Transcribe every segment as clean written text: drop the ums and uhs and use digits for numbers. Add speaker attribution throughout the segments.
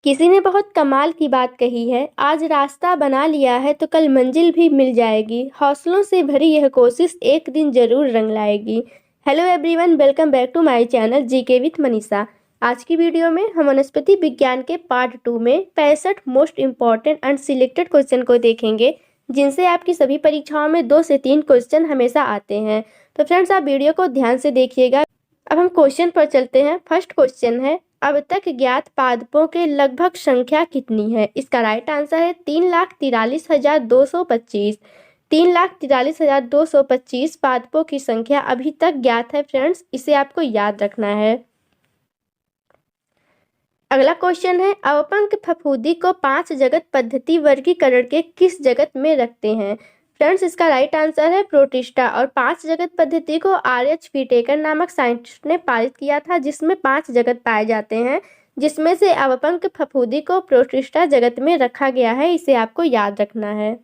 Speaker 1: किसी ने बहुत कमाल की बात कही है, आज रास्ता बना लिया है तो कल मंजिल भी मिल जाएगी। हौसलों से भरी यह कोशिश एक दिन जरूर रंग लाएगी। Hello everyone, welcome back to my channel GK with Manisha. आज की वीडियो में हम वनस्पति विज्ञान के पार्ट 2 में 65 most important and selected question को देखेंगे, जिनसे आपकी सभी परीक्षाओं में 2 से 3 क्वेश्चन हमेशा आते हैं। तो फ्रेंड्स, आप वीडियो को ध्यान से देखिएगा। अब हम क्वेश्चन पर चलते हैं। फर्स्ट क्वेश्चन है, अब तक ज्ञात पादपों के लगभग संख्या कितनी है? इसका राइट आंसर है 3,43,225। 3,43,225 पादपों की संख्या अभी तक ज्ञात है फ्रेंड्स, इसे आपको याद रखना है। अगला क्वेश्चन है, अवपंक फफूंदी को 5 जगत पद्धति वर्गीकरण के किस जगत में रखते हैं? फ्रेंड्स, इसका राइट आंसर है प्रोटिस्टा। और 5 जगत पद्धति को आर.एच. व्हिटेकर नामक साइंटिस्ट ने पारित किया था, जिसमें 5 जगत पाए जाते हैं, जिसमें से अवपंक फफूंदी को प्रोटिस्टा जगत में रखा गया है, इसे आपको याद रखना है।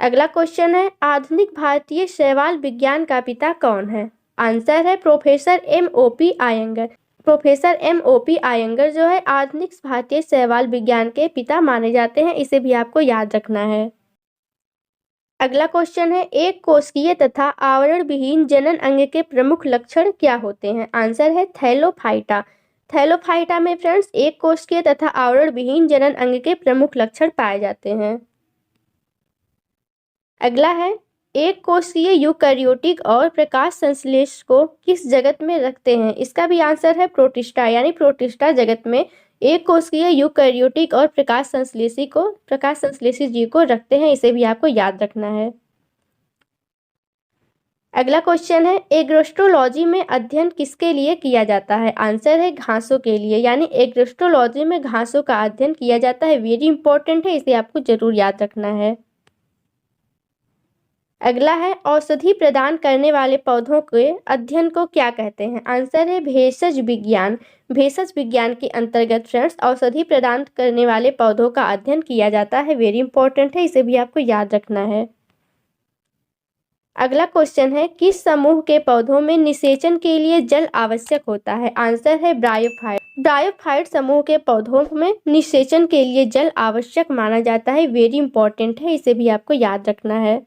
Speaker 1: अगला क्वेश्चन है, आधुनिक भारतीय शैवाल विज्ञान का पिता कौन है? आंसर है professor M.O.P. Iyengar. Professor M.O.P. Iyengar जो है आधुनिक भारतीय शैवाल विज्ञान के पिता माने जाते हैं, इसे भी आपको याद रखना है। अगला क्वेश्चन है, एक कोशिकीय तथा आवरण विहीन जनन अंग के प्रमुख लक्षण क्या होते हैं? आंसर है थैलोफाइटा। थैलोफाइटा में फ्रेंड्स एक कोशिकीय तथा आवरण विहीन जनन अंग के प्रमुख लक्षण पाए जाते हैं। अगला है, एक कोशिकीय यूकैरियोटिक और प्रकाश संश्लेष को किस जगत में रखते हैं? इसका भी आंसर है प्रोटिस्टा, यानी प्रोटिस्टा जगत में एक कोशिकीय यूकैरियोटिक और प्रकाश संश्लेषी जीव को रखते हैं, इसे भी आपको याद रखना है। अगला क्वेश्चन है, एग्रोस्टोलॉजी में अध्ययन किसके लिए किया जाता है? आंसर है घासों के लिए, यानी एग्रोस्टोलॉजी में घासों का अध्ययन किया जाता है। वेरी इंपॉर्टेंट है, इसे आपको जरूर याद रखना है। अगला है, औषधि प्रदान करने वाले पौधों के अध्ययन को क्या कहते हैं? आंसर है भेषज विज्ञान। भेषज विज्ञान के अंतर्गत फ्रेंड्स औषधि प्रदान करने वाले पौधों का अध्ययन किया जाता है। वेरी इंपॉर्टेंट है, इसे भी आपको याद रखना है। अगला क्वेश्चन है, किस समूह के पौधों में निषेचन के लिए जल आवश्यक होता है? आंसर है ब्रायोफाइट। ब्रायोफाइट समूह के पौधों में निषेचन के लिए जल आवश्यक माना जाता है। वेरी इंपॉर्टेंट है, इसे भी आपको याद रखना है।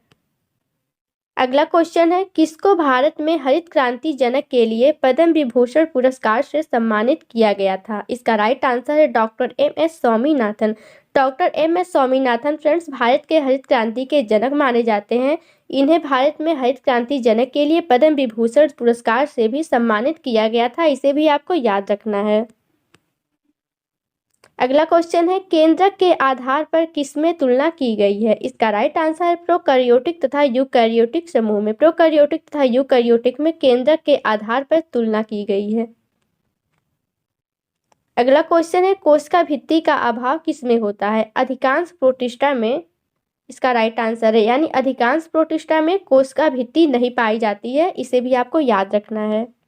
Speaker 1: अगला क्वेश्चन है, किसको भारत में हरित क्रांति जनक के लिए पद्म विभूषण पुरस्कार से सम्मानित किया गया था? इसका राइट आंसर है doctor M.S. Swaminathan. Doctor M.S. Swaminathan friends Bharat के हरित क्रांति के जनक माने जाते हैं। इन्हें भारत में हरित क्रांति जनक के लिए पद्म विभूषण पुरस्कार से भी सम्मानित किया गया था, इसे भी आपको याद रखना है। अगला क्वेश्चन है, केंद्रक के आधार पर किसमें तुलना की गई है? इसका राइट आंसर है प्रोकैरियोटिक तथा यूकैरियोटिक समूह में। प्रोकैरियोटिक तथा यूकैरियोटिक में केंद्रक के आधार पर तुलना की गई है। अगला क्वेश्चन है, कोशिका भित्ति का अभाव किसमें होता है? अधिकांश प्रोटिस्टा में। इसका राइट आंसर है, यानी अधिकांश प्रोटिस्टा में कोशिका भित्ति नहीं पाई जाती है, इसे भी आपको याद रखना है।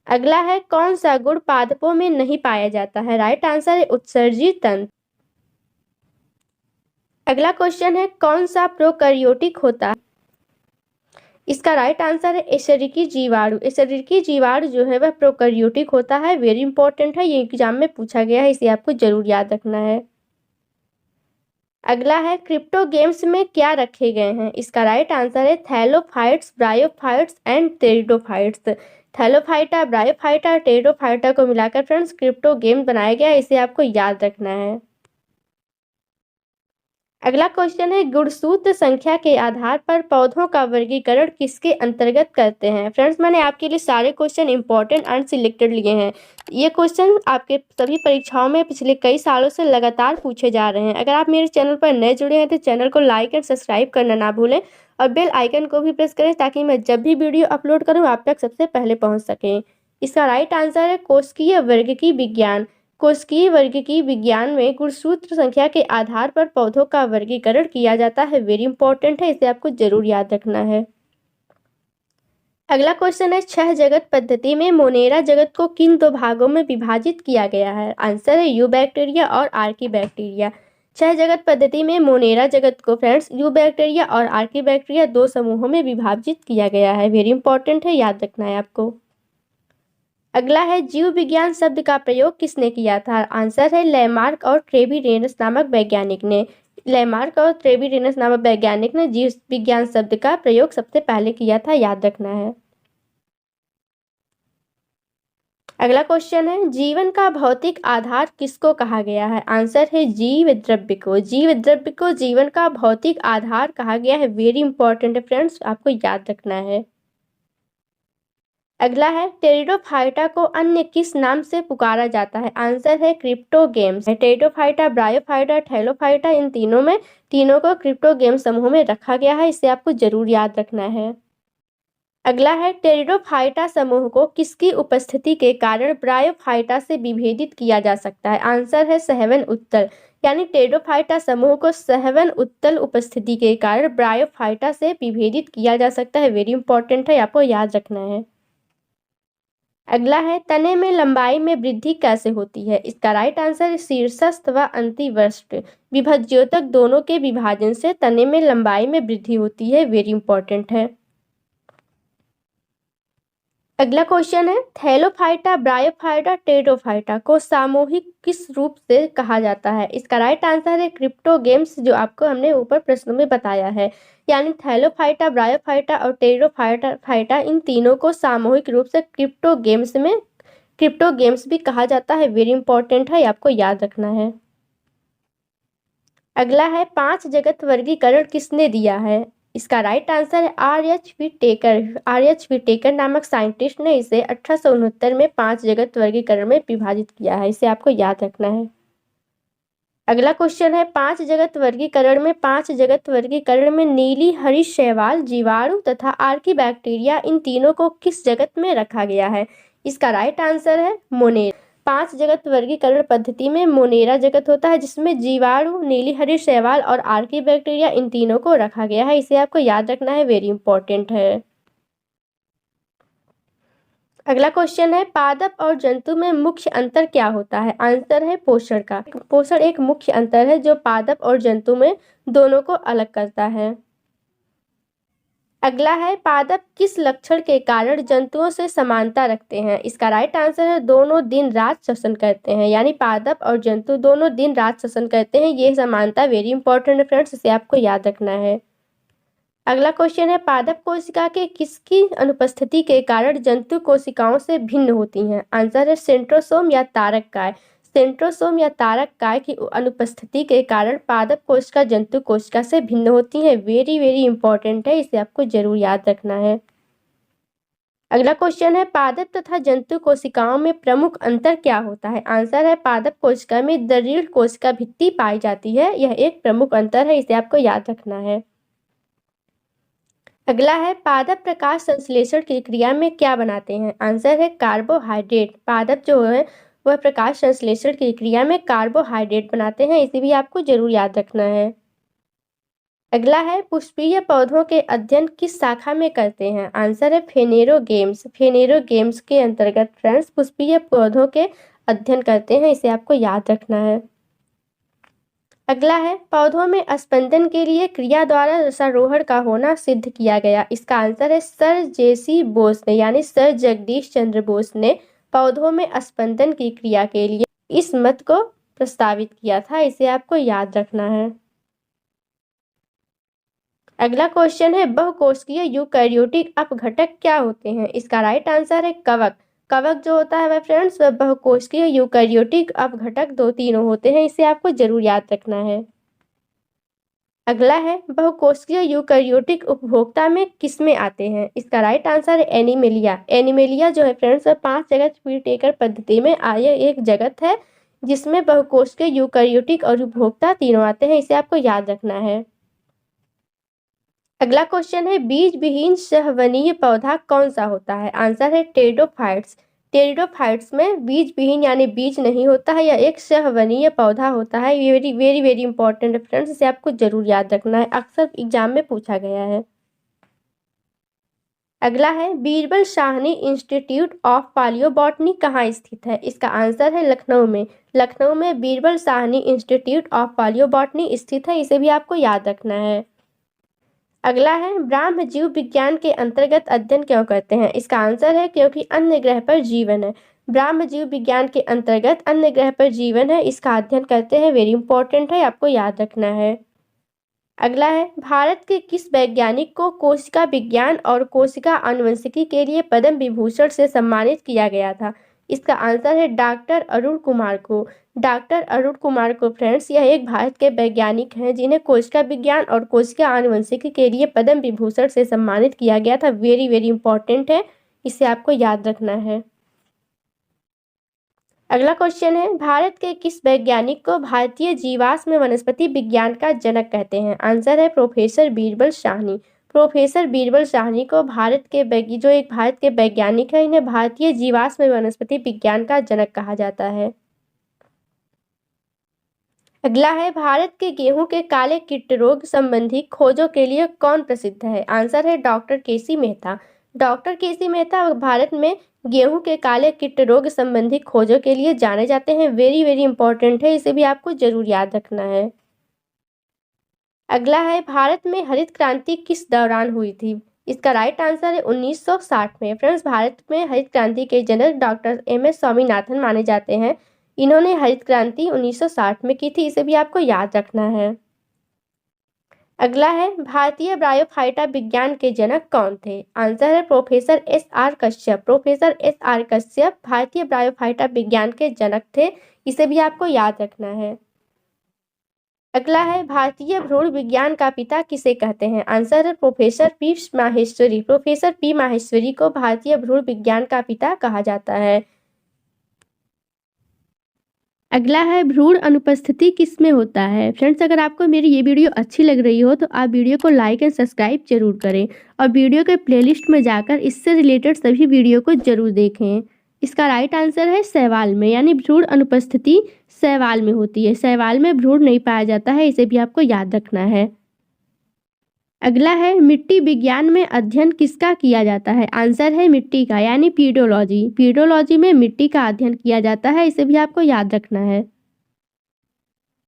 Speaker 1: अगला है, कौन सा गुण पादपों में नहीं पाया जाता है? राइट आंसर है उत्सर्जी तंत्र। अगला क्वेश्चन है, कौन सा प्रोकैरियोटिक होता है? इसका राइट आंसर है एशेरिकी जीवाणु। एशेरिकी जीवाणु जो है वह प्रोकैरियोटिक होता है। वेरी इंपॉर्टेंट है, ये एग्जाम में पूछा गया है, इसे आपको जरूर याद रखना है। अगला है, क्रिप्टोगेम्स में क्या रखे गए हैं? इसका राइट आंसर है thallophytes, bryophytes and pteridophytes. Thallophyta, bryophyta, pteridophyta को मिलाकर फ्रेंड्स क्रिप्टोगेम बनाया गया, इसे आपको याद रखना है। अगला क्वेश्चन है, गुणसूत्र संख्या के आधार पर पौधों का वर्गीकरण किसके अंतर्गत करते हैं? फ्रेंड्स, मैंने आपके लिए सारे क्वेश्चन इंपॉर्टेंट एंड सिलेक्टेड लिए हैं। ये क्वेश्चन आपके सभी परीक्षाओं में पिछले कई सालों से लगातार पूछे जा रहे हैं। अगर आप मेरे चैनल पर नए जुड़े हैं तो चैनल को लाइक एंड सब्सक्राइब करना ना भूलें और बेल आइकन को भी प्रेस करें, ताकि मैं जब भी वीडियो अपलोड करूँ आप तक सबसे पहले पहुँच सकें। इसका राइट आंसर है कोशिकीय वर्गिकी विज्ञान। कोशिकीय वर्गिकी विज्ञान में गुणसूत्र संख्या के आधार पर पौधों का वर्गीकरण किया जाता है। वेरी इंपॉर्टेंट है, इसे आपको जरूर याद रखना है। अगला क्वेश्चन है, 6 जगत पद्धति में मोनेरा जगत को किन 2 भागों में विभाजित किया गया है? आंसर है यूबैक्टीरिया और आर्कीबैक्टीरिया। 6 जगत पद्धति में मोनेरा जगत को फ्रेंड्स यूबैक्टीरिया और आर्कीबैक्टीरिया 2 समूहों में विभाजित किया गया है। वेरी इंपॉर्टेंट है, याद रखना है आपको। अगला है जीव विज्ञान शब्द का प्रयोग किसने किया था? आंसर है लेमार्क और ट्रेविरेनस नामक वैज्ञानिक ने। लेमार्क और ट्रेविरेनस नामक वैज्ञानिक ने जीव विज्ञान शब्द का प्रयोग सबसे पहले किया था, याद रखना है। अगला क्वेश्चन है जीवन का भौतिक आधार किसको कहा गया है? आंसर है जीव द्रव्य को। जीव द्रव्य को जीवन का भौतिक आधार कहा गया है। वेरी इंपॉर्टेंट है फ्रेंड्स, आपको याद रखना है। अगला है टेरिडोफाइटा को अन्य किस नाम से पुकारा जाता है? आंसर है क्रिप्टोगेम्स। टेरिडोफाइटा, ब्रायोफाइटा, थैलोफाइटा, इन तीनों को क्रिप्टोगेम समूह में रखा गया है। इसे आपको जरूर याद रखना है। अगला है टेरिडोफाइटा समूह को किसकी उपस्थिति के कारण ब्रायोफाइटा से विभेदित किया जा सकता है? आंसर है सहवन उत्तल। यानी टेरिडोफाइटा समूह को सहवन उत्तल उपस्थिति के कारण ब्रायोफाइटा से विभेदित किया जा सकता है। वेरी इंपॉर्टेंट है, आपको याद रखना है। अगला है तने में लंबाई में वृद्धि कैसे होती है? इसका राइट आंसर है शीर्षस्थ व अंतिवृष्ट विभज्योतक दोनों के विभाजन से तने में लंबाई में वृद्धि होती है। वेरी इंपॉर्टेंट है। अगला क्वेश्चन है थैलोफाइटा, ब्रायोफाइटा, टेरिडोफाइटा को सामूहिक किस रूप से कहा जाता है? इसका राइट आंसर है क्रिप्टोगेम्स, जो आपको हमने ऊपर प्रश्न में बताया है। यानी थैलोफाइटा, ब्रायोफाइटा और टेरिडोफाइटा इन तीनों को सामूहिक रूप से क्रिप्टोगेम्स भी कहा जाता है। वेरी इंपॉर्टेंट है, आपको याद रखना है। अगला है 5 जगत वर्गीकरण किसने दिया है? इसका राइट आंसर है आर.एच.वी. टेकर। आर.एच.वी. टेकर नामक साइंटिस्ट ने इसे 1869 में 5 जगत वर्गीकरण में विभाजित किया है। इसे आपको याद रखना है। अगला क्वेश्चन है 5 जगत वर्गीकरण में नीली, हरी शैवाल, जीवाणु तथा आर्कीबैक्टीरिया इन तीनों को किस जगत में रखा गया है? इसका राइट आंसर है मोनेरा। 5 जगत वर्गीकरण पद्धति में मोनेरा जगत होता है, जिसमें जीवाणु, नीली, हरी शैवाल और आर्कीबैक्टीरिया इन तीनों को रखा गया है। इसे आपको याद रखना है, वेरी इंपॉर्टेंट है। अगला क्वेश्चन है पादप और जंतु में मुख्य अंतर क्या होता है? आंसर है पोषण का। पोषण एक मुख्य अंतर है जो पादप और जंतु में दोनों को अलग करता है। अगला है पादप किस लक्षण के कारण जंतुओं से समानता रखते हैं? इसका राइट आंसर है दोनों दिन रात श्वसन करते हैं। यानी पादप और जंतु दोनों दिन रात श्वसन करते हैं। ये समानता वेरी इंपॉर्टेंट है फ्रेंड्स, इसे आपको याद रखना है। अगला क्वेश्चन है पादप कोशिका के किसकी अनुपस्थिति के कारण जंतु कोशिकाओं से भिन्न होती हैं? आंसर है सेंट्रोसोम या तारक काय। सेंट्रोसोम या तारक काय की अनुपस्थिति के कारण पादप कोशिका जंतु कोशिका से भिन्न होती हैं। वेरी वेरी इंपॉर्टेंट है, इसे आपको जरूर याद रखना है। अगला क्वेश्चन है पादप तथा जंतु कोशिकाओं में प्रमुख अंतर क्या होता है? आंसर है पादप कोशिका में दृढ़ कोशिका भित्ति पाई जाती है। यह एक प्रमुख अंतर है, इसे आपको याद रखना है। अगला है पादप प्रकाश संश्लेषण की क्रिया में क्या बनाते हैं? आंसर है कार्बोहाइड्रेट। पादप जो है वह प्रकाश संश्लेषण की क्रिया में कार्बोहाइड्रेट बनाते हैं। इसे भी आपको जरूर याद रखना है। अगला है पुष्पीय पौधों के अध्ययन किस शाखा में करते हैं? आंसर है फेनेरोगेम्स। फेनेरोगेम्स के अंतर्गत फ्रेंड्स पुष्पीय पौधों के अध्ययन करते हैं। इसे आपको याद रखना है। अगला है पौधों में स्पंदन के लिए क्रिया द्वारा रसारोहण का होना सिद्ध किया गया। इसका आंसर है सर जे.सी. बोस ने, यानी सर जगदीश चंद्र बोस ने पौधों में स्पंदन की क्रिया के लिए इस मत को प्रस्तावित किया था। इसे आपको याद रखना है। अगला क्वेश्चन है बहुकोशिकीय यूकैरियोटिक अपघटक क्या होते हैं? इसका राइट आंसर है कवक। कवक जो होता है वह फ्रेंड्स वह बहुकोशिकीय यूकैरियोटिक अपघटक तीनों होते हैं। इसे आपको जरूर याद रखना है। अगला है बहुकोशिकीय यूकैरियोटिक उपभोक्ता में किसमें आते हैं? इसका राइट आंसर है एनिमेलिया। एनिमेलिया जो है फ्रेंड्स वह 5 जगत टेकर पद्धति में आए एक जगत है जिसमें बहुकोशिकीय यूकैरियोटिक और उपभोक्ता तीनों आते हैं। इसे आपको याद रखना है। अगला क्वेश्चन है बीज विहीन सहवनीय पौधा कौन सा होता है? आंसर है टेरिडोफाइट्स। टेरिडोफाइट्स में बीज विहीन यानी बीज नहीं होता है, यह एक सहवनीय पौधा होता है। Very very very important friends, इसे आपको जरूर याद रखना है, अक्सर एग्जाम में पूछा गया है। अगला है बीरबल साहनी इंस्टीट्यूट ऑफ पालियोबॉटनी कहाँ स्थित है? इसका आंसर है लखनऊ में। लखनऊ में बीरबल साहनी इंस्टीट्यूट ऑफ पालियोबॉटनी स्थित है। इसे भी आपको याद रखना है। अगला है ब्रह्म जीव विज्ञान के अंतर्गत अध्ययन क्यों करते हैं? इसका आंसर है क्योंकि अन्य ग्रह पर जीवन है। ब्रह्म जीव विज्ञान के अंतर्गत अन्य ग्रह पर जीवन है, इसका अध्ययन करते हैं। वेरी इंपॉर्टेंट है, आपको याद रखना है। अगला है, भारत के किस वैज्ञानिक को कोशिका विज्ञान और कोशिका आनुवंशिकी के लिए पद्म विभूषण से सम्मानित किया गया था? इसका आंसर है डॉक्टर अरुण कुमार को। डॉक्टर अरुण कुमार को फ्रेंड्स, यह एक भारत के वैज्ञानिक हैं जिन्हें कोशिका विज्ञान और कोशिका आनुवंशिकी के लिए पद्म विभूषण से सम्मानित किया गया था। वेरी वेरी इंपॉर्टेंट है, इसे आपको याद रखना है। अगला क्वेश्चन है, भारत के किस वैज्ञानिक को भारतीय जीवाश्म वनस्पति विज्ञान का जनक कहते हैं? आंसर है प्रोफेसर बीरबल साहनी। प्रोफेसर बीरबल साहनी को भारत के वैज्ञानिक है, इन्हें भारतीय जीवाश्म वनस्पति विज्ञान का जनक कहा जाता है। अगला है, भारत के गेहूं के काले कीट रोग संबंधी खोजों के लिए कौन प्रसिद्ध है? आंसर है डॉक्टर केसी मेहता। डॉक्टर केसी मेहता भारत में गेहूं के काले कीट रोग संबंधी खोजों के लिए जाने जाते हैं। वेरी वेरी इंपॉर्टेंट है, इसे भी आपको जरूर याद रखना है। अगला है, भारत में हरित क्रांति किस दौरान हुई थी? इसका राइट आंसर है 1960 में। फ्रेंड्स, भारत में हरित क्रांति के जनक डॉक्टर एम.एस. स्वामीनाथन माने जाते हैं। इन्होंने हरित क्रांति 1960 में की थी, इसे भी आपको याद रखना है। अगला है, भारतीय ब्रायोफाइटा विज्ञान के जनक कौन थे? आंसर है professor SR. Kashyap. Professor SR. Kashyap भारतीय ब्रायोफाइटा विज्ञान के जनक थे, इसे भी आपको याद रखना है। अगला है, भारतीय भ्रूण विज्ञान का पिता किसे कहते हैं? आंसर है professor P Maheshwari. Professor P Maheshwari को भारतीय भ्रूण विज्ञान का पिता कहा जाता है। अगला है, भ्रूण अनुपस्थिति किस में होता है? फ्रेंड्स, अगर आपको मेरी ये वीडियो अच्छी लग रही हो तो आप वीडियो को लाइक एंड सब्सक्राइब जरूर करें और वीडियो के प्लेलिस्ट में जाकर इससे रिलेटेड सभी वीडियो को जरूर देखें। इसका राइट आंसर है शैवाल में, यानी भ्रूण अनुपस्थिति शैवाल में होती है। शैवाल में भ्रूण नहीं पाया जाता है, इसे भी आपको याद रखना है। अगला है, मिट्टी विज्ञान में अध्ययन किसका किया जाता है? आंसर है मिट्टी का, यानी पीडोलॉजी। पीडोलॉजी में मिट्टी का अध्ययन किया जाता है, इसे भी आपको याद रखना है।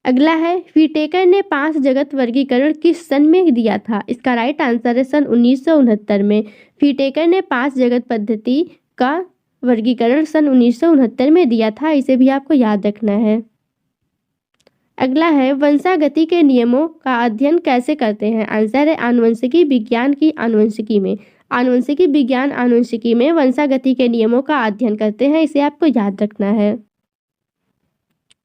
Speaker 1: अगला है, व्हिटेकर ने 5 जगत वर्गीकरण किस सन में दिया था? इसका राइट आंसर है सन 1969 में। व्हिटेकर ने 5 जगत पद्धति का वर्गीकरण सन 1969 में दिया था, इसे भी आपको याद रखना है। अगला है, वंशागति के नियमों का अध्ययन कैसे करते हैं? आंसर है आनुवंशिकी विज्ञान की आनुवंशिकी में। आनुवंशिकी विज्ञान आनुवंशिकी में वंशागति के नियमों का अध्ययन करते हैं, इसे आपको याद रखना है।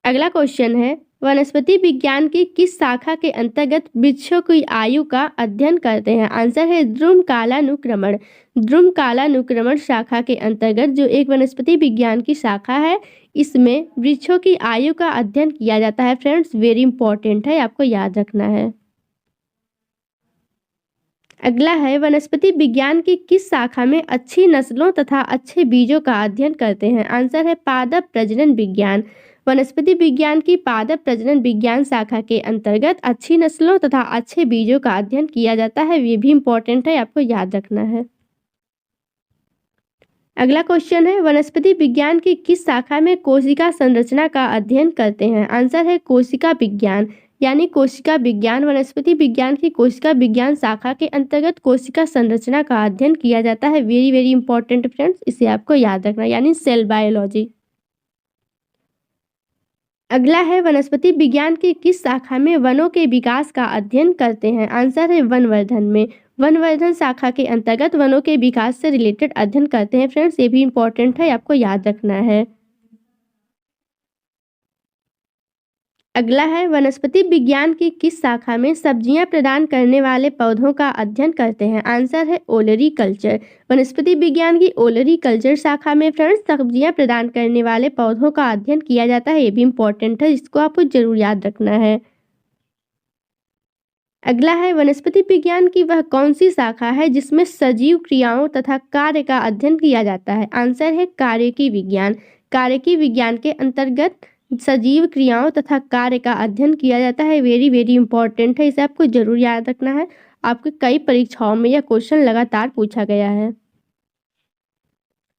Speaker 1: अगला क्वेश्चन है, वनस्पति विज्ञान की किस शाखा के अंतर्गत वृक्षों की आयु का अध्ययन करते हैं? आंसर है ध्रुव कालानुक्रमण। ध्रुव कालानुक्रमण शाखा के अंतर्गत जो एक वनस्पति विज्ञान की शाखा है, इसमें वृक्षों की आयु का अध्ययन किया जाता है। फ्रेंड्स, वेरी इंपॉर्टेंट है, आपको याद रखना है। अगला है, वनस्पति विज्ञान की किस शाखा में अच्छी नस्लों तथा अच्छे बीजों का अध्ययन करते हैं? आंसर है पादप प्रजनन विज्ञान। वनस्पति विज्ञान की पादप प्रजनन विज्ञान शाखा के अंतर्गत अच्छी नस्लों तथा अच्छे बीजों का अध्ययन किया जाता है, ये भी इंपॉर्टेंट है, आपको याद रखना है। अगला क्वेश्चन है, वनस्पति विज्ञान की किस शाखा में कोशिका संरचना का अध्ययन करते हैं? आंसर है कोशिका विज्ञान, यानी कोशिका विज्ञान। वनस्पति विज्ञान की कोशिका विज्ञान शाखा के अंतर्गत कोशिका संरचना का अध्ययन किया जाता है। वेरी वेरी इंपॉर्टेंट फ्रेंड्स, इसे आपको याद रखना, यानी सेल बायोलॉजी। अगला है, वनस्पति विज्ञान की किस शाखा में वनों के विकास का अध्ययन करते हैं? आंसर है वनवर्धन में। वनवर्धन शाखा के अंतर्गत वनों के विकास से रिलेटेड अध्ययन करते हैं। फ्रेंड्स, ये भी इंपॉर्टेंट है, आपको याद रखना है। अगला है, वनस्पति विज्ञान की किस शाखा में सब्जियां प्रदान करने वाले पौधों का अध्ययन करते हैं? आंसर है ओलरी कल्चर। वनस्पति विज्ञान की ओलरी कल्चर शाखा में फ्रेंड्स सब्जियां प्रदान करने वाले पौधों का अध्ययन किया जाता है, ये भी इंपॉर्टेंट है, जिसको आपको जरूर याद रखना है। अगला है, वनस्पति विज्ञान की वह कौन सी शाखा है जिसमें सजीव क्रियाओं तथा कार्य का अध्ययन किया जाता है? आंसर है कार्यकी विज्ञान। कार्यकी विज्ञान के अंतर्गत सजीव क्रियाओं तथा कार्य का अध्ययन किया जाता है। वेरी वेरी इंपॉर्टेंट है, इसे आपको जरूर याद रखना है, आपके कई परीक्षाओं में यह क्वेश्चन लगातार पूछा गया है।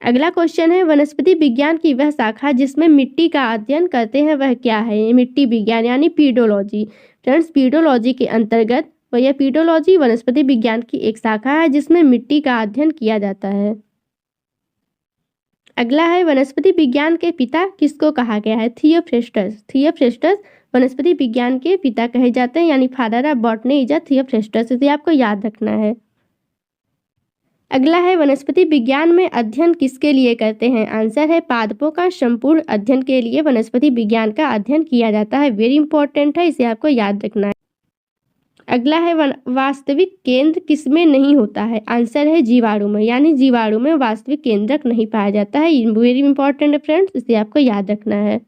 Speaker 1: अगला क्वेश्चन है, वनस्पति विज्ञान की वह शाखा जिसमें मिट्टी का अध्ययन करते हैं वह क्या है? मिट्टी विज्ञान, यानी पीडोलॉजी। फ्रेंड्स, पीडोलॉजी के अंतर्गत यह पीडोलॉजी वनस्पति विज्ञान की एक शाखा है जिसमें मिट्टी का अध्ययन किया जाता है। अगला है वनस्पति विज्ञान के पिता किसको कहा गया है? थियोफ्रेस्टस। थियोफ्रेस्टस वनस्पति विज्ञान के पिता कहे जाते हैं, यानी father of botany is Theophrastus. इसे आपको याद रखना है। अगला है वनस्पति विज्ञान में अध्ययन किसके लिए करते हैं? आंसर है पादपों का संपूर्ण अध्ययन के लिए वनस्पति विज्ञान का अध्ययन किया जाता है। वेरी इंपॉर्टेंट है, इसे आपको याद रखना है। अगला है वास्तविक केंद्र किसमें नहीं होता है? आंसर है जीवाणु में, यानी जीवाणु में वास्तविक केंद्रक नहीं पाया जाता है। वेरी इंपॉर्टेंट है फ्रेंड्स, इसे आपको याद रखना है।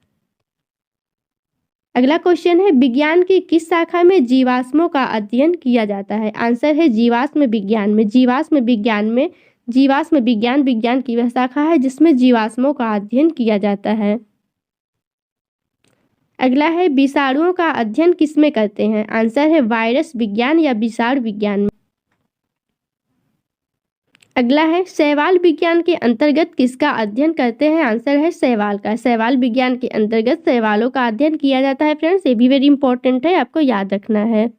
Speaker 1: अगला क्वेश्चन है विज्ञान की किस शाखा में जीवाश्मों का अध्ययन किया जाता है? आंसर है जीवाश्म विज्ञान में। जीवाश्म विज्ञान विज्ञान की वह शाखा है जिसमें जीवाश्मों का अध्ययन किया जाता है। अगला है विषाणुओं का अध्ययन किसमें करते हैं? आंसर है वायरस विज्ञान या विषाणु विज्ञान में। अगला है शैवाल विज्ञान के अंतर्गत किसका अध्ययन करते हैं? आंसर है शैवाल का। शैवाल विज्ञान के अंतर्गत शैवालों का अध्ययन किया जाता है फ्रेंड्स, ये भी वेरी इंपॉर्टेंट है, आपको याद रखना है।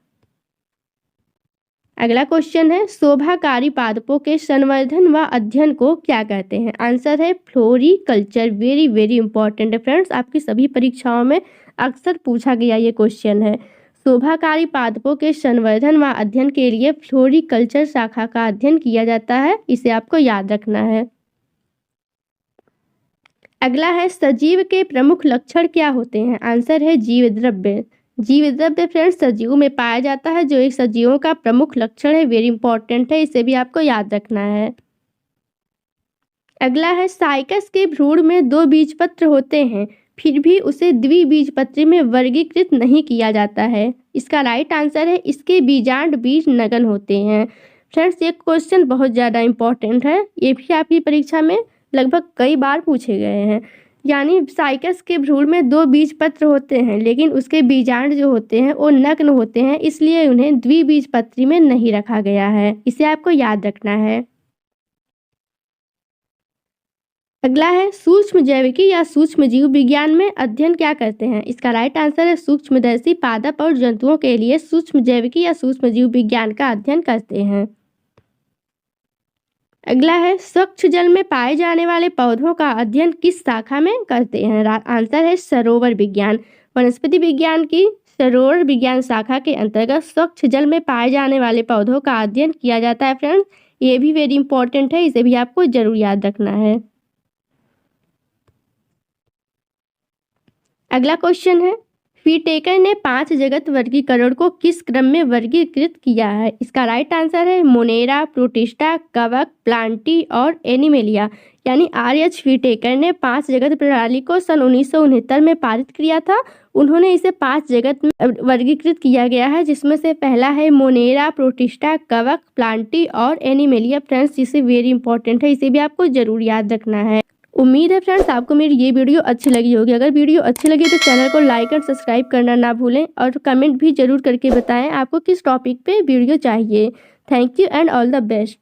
Speaker 1: अगला क्वेश्चन है शोभाकारी पादपों के संवर्धन व अध्ययन को क्या कहते हैं? आंसर है फ्लोरिकल्चर। वेरी वेरी इंपॉर्टेंट है फ्रेंड्स, आपकी सभी परीक्षाओं में अक्सर पूछा गया ये क्वेश्चन है। शोभाकारी पादपों के संवर्धन व अध्ययन के लिए फ्लोरिकल्चर शाखा का अध्ययन किया जाता है, इसे आपको याद रखना है। अगला है सजीव के प्रमुख लक्षण क्या होते हैं? आंसर है जीव द्रव्य। जीव द्रव्य फ्रेंड्स सजीव में पाया जाता है, जो एक सजीवों का प्रमुख लक्षण है। वेरी इंपॉर्टेंट है, इसे भी आपको याद रखना है। अगला है साइकस के भ्रूण में 2 बीजपत्र होते हैं, फिर भी उसे द्विबीजपत्री में वर्गीकृत नहीं किया जाता है। इसका राइट आंसर है इसके बीजांड बीज नगन होते हैं। फ्रेंड्स ये क्वेश्चन बहुत ज़्यादा इंपॉर्टेंट है, ये भी आपकी परीक्षा में लगभग कई बार पूछे गए हैं। यानी साइकस के भ्रूण में 2 बीजपत्र होते हैं, लेकिन उसके बीजांड जो होते हैं वो नग्न होते हैं, इसलिए उन्हें द्विबीजपत्री में नहीं रखा गया है, इसे आपको याद रखना है। अगला है सूक्ष्म जैविकी या सूक्ष्म जीव विज्ञान में अध्ययन क्या करते हैं? इसका राइट आंसर है सूक्ष्मदर्शी पादप और जंतुओं के लिए सूक्ष्म जैविकी या सूक्ष्म जीव विज्ञान का अध्ययन करते हैं। अगला है स्वच्छ जल में पाए जाने वाले पौधों का अध्ययन किस शाखा में करते हैं? आंसर है सरोवर विज्ञान। वनस्पति विज्ञान की सरोवर विज्ञान शाखा के अंतर्गत स्वच्छ जल में पाए जाने वाले पौधों का अध्ययन किया जाता है फ्रेंड्स, ये भी वेरी इंपॉर्टेंट है, इसे भी आपको जरूर याद रखना है। अगला क्वेश्चन है व्हिटेकर ने 5 जगत वर्गीकरण को किस क्रम में वर्गीकृत किया है? इसका राइट आंसर है मोनेरा, प्रोटिस्टा, कवक, प्लांटी और एनिमेलिया। यानी आर.एच. व्हिटेकर ने 5 जगत प्रणाली को सन 1969 में पारित किया था। उन्होंने इसे 5 जगत में वर्गीकृत किया गया है, जिसमें से पहला है मोनेरा, प्रोटिस्टा, कवक, प्लांटी और एनिमेलिया। फ्रेंड्स इसे वेरी इंपॉर्टेंट है, इसे भी आपको जरूर याद रखना है। उम्मीद है फ्रेंड्स आपको मेरी ये वीडियो अच्छी लगी होगी। अगर वीडियो अच्छी लगी तो चैनल को लाइक और सब्सक्राइब करना ना भूलें, और कमेंट भी जरूर करके बताएं आपको किस टॉपिक पे वीडियो चाहिए। Thank you and all the best.